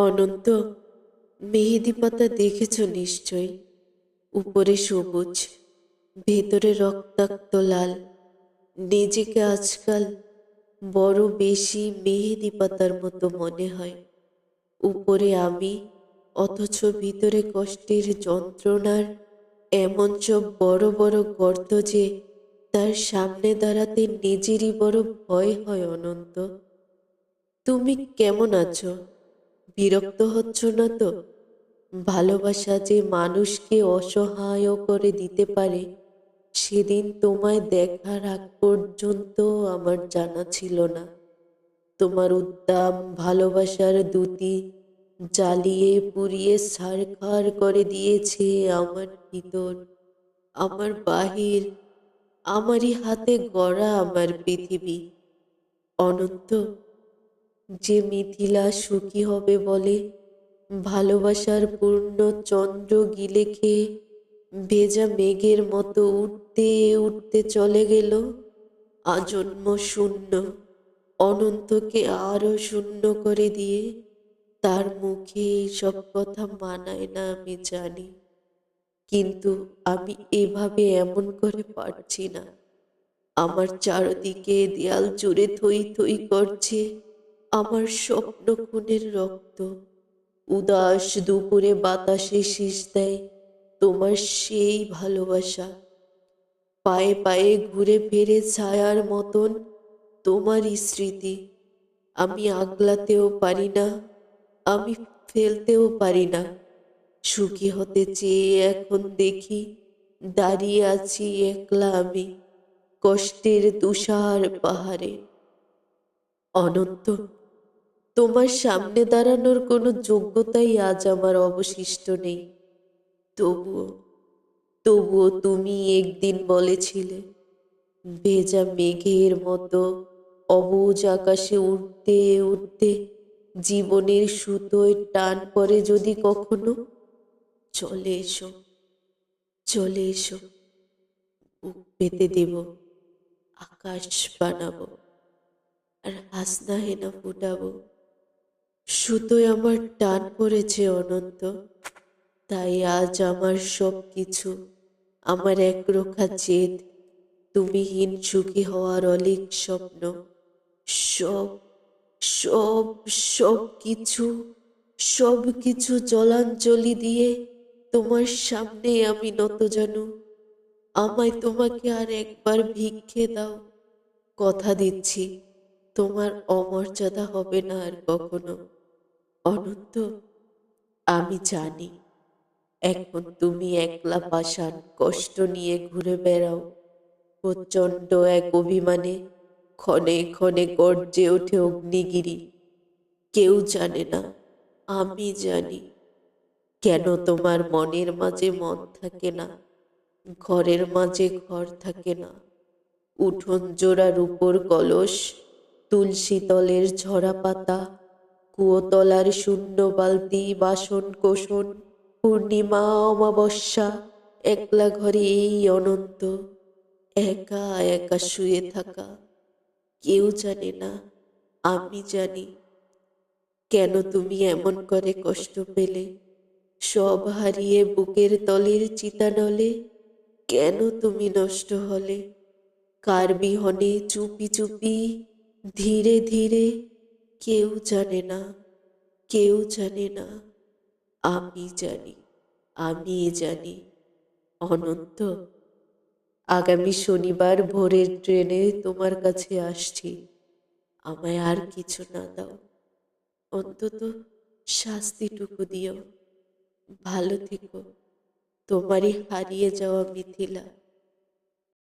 অনন্ত, মেহেদি পাতা দেখেছ নিশ্চয়। উপরে সবুজ, ভেতরে রক্তাক্ত লাল। নিজেকে আজকাল বড় বেশি মেহেদি পাতার মতো মনে হয়। উপরে আমি, অথচ ভিতরে কষ্টের যন্ত্রণার এমন সব বড় বড় গর্ত যে তার সামনে দাঁড়াতে নিজেরই বড় ভয় হয়। অনন্ত, তুমি কেমন আছো? বিরক্ত হচ্ছ না তো? ভালোবাসা যে মানুষকে অসহায় করে দিতে পারে, সেদিন তোমায় দেখার আগ পর্যন্ত আমার জানা ছিল না। তোমার উদ্দাম ভালোবাসার দ্যুতি জ্বালিয়ে পুড়িয়ে ছারখার করে দিয়েছে আমার ভিতর, আমার বাহির, আমারই হাতে গড়া আমার পৃথিবী। অনন্ত, যে মিথিলা সুখী হবে বলে ভালোবাসার পূর্ণ চন্দ্র গিলে খেয়ে ভেজা মেঘের মতো উঠতে উঠতে চলে গেল আজন্ম শূন্য। অনন্তকে আরো শূন্য করে দিয়ে তার মুখে সব কথা মানায় না, আমি জানি, কিন্তু আমি এভাবে এমন করে পারছি না। আমার চারদিকে দেয়াল জুড়ে থই থই করছে আমার স্বপ্ন খুনের রক্ত। উদাস দুপুরে বাতাসে শীষ দেয় তোমার সেই ভালোবাসা। পায়ে পায়ে ঘুরে ফিরে ছায়ার মতন তোমার স্মৃতি। আমি আগলাতেও পারি না, আমি ফেলতেও পারি না। সুখী হতে চেয়ে এখন দেখি দাঁড়িয়ে আছি একলা আমি কষ্টের তুষার পাহাড়ে। অনন্ত, তোমার সামনে দাঁড়ানোর কোনো যোগ্যতাই আজ আমার অবশিষ্ট নেই। তবুও তবুও তুমি একদিন বলেছিলে, ভেজা মেঘের মতো অবুঝ আকাশে উঠতে উঠতে জীবনের সুতোয় টান পড়ে যদি কখনো, চলে এসো, চলে এসো, বুক পেতে দেব, আকাশ বানাবো, আর হাসনা হেনা ফুটাবো। সুতোয় আমার টান পড়েছে অনন্ত, তাই আজ আমার সব কিছু, আমার একরোখা জেদ, তুমিহীন সুখী হওয়ার অলিক স্বপ্ন, সব সব সব কিছু, সব কিছু জলাঞ্জলি দিয়ে তোমার সামনে আমি নত জানু। আমায় তোমাকে আর একবার ভিক্ষে দাও, কথা দিচ্ছি তোমার অমর্যাদা হবে না আর কখনো। অনন্ত, আমি জানি এখন তুমি একলা পাষাণ কষ্ট নিয়ে ঘুরে বেড়াও। প্রচণ্ড এক অভিমানে ক্ষণে ক্ষণে গর্জে ওঠে অগ্নিগিরি। কেউ জানে না, আমি জানি, কেন তোমার মনের মাঝে মন থাকে না, ঘরের মাঝে ঘর থাকে না। উঠোন জোড়ার উপর কলস, তুলসী তলের ঝরা পাতা, কুয়োতলার শূন্য বালতি, বাসন কোসন, পূর্ণিমা অমাবস্যা, একলা ঘরে এই অনন্ত, একা একা শুয়ে থাকা। কেউ জানে না, আমি জানি, কেন তুমি এমন করে কষ্ট পেলে, সব হারিয়ে বুকের তলের চিতানলে। কেন তুমি নষ্ট হলে, কার বিহনে চুপি চুপি, ধীরে ধীরে। কেউ জানে না, কেউ জানে না, আমি জানি, আমি জানি। অনন্ত, আগামী শনিবার ভোরের ট্রেনে তোমার কাছে আসছি। আমায় আর কিছু না দাও, অন্তত শাস্তিটুকু দিও। ভালো থেকো, তোমারই হারিয়ে যাওয়া মিথিলা।